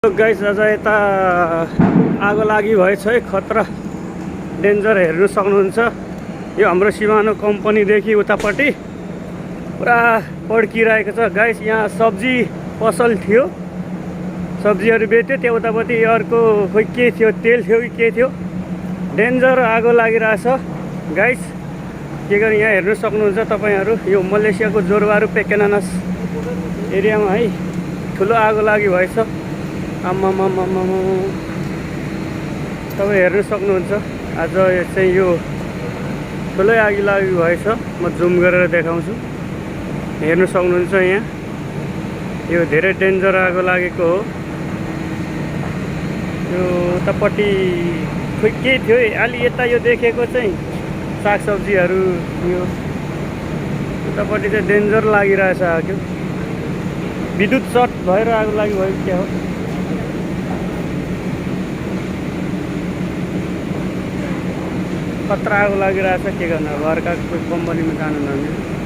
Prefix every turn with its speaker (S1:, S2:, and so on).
S1: Guys आज यता आगो लागि भएछ है, खतरा डेन्जर हेर्नु सक्नुहुन्छ। यो हाम्रो सिमानो कम्पनीदेखि उतापट्टि पुरा पड्किरहेको छ गाइस। यहाँ सब्जी पसल थियो, सब्जीहरू बेच्यो, त्यो उतापट्टि अर्को खोइ के थियो, तेल थियो कि के थियो, डेन्जर आगो लागिरहेछ गाइस। के गर्ने यहाँ हेर्नु सक्नुहुन्छ तपाईहरू। यो मलेसियाको जोरबारु पेकेनानास एरियामा है ठुलो आगो लागि भएछ। आम्मामामामा तपाईँ हेर्नु सक्नुहुन्छ। आज चाहिँ यो ठुलै आगो लागि भएछ। म जुम गरेर देखाउँछु, हेर्नु सक्नुहुन्छ। यहाँ यो धेरै डेन्जर आगो लागेको हो। यो उतापट्टि खोइ के थियो अलि यता यो देखेको चाहिँ सागसब्जीहरू, यो उतापट्टि चाहिँ डेन्जर लागिरहेछ आगो। विद्युत सर्ट भएर आगो लागि भयो क्या हो। खतरा आगो लागिरहेछ, के गर्नु अब। अर्का कोही कम्पनीमा जानु नमिल्यो।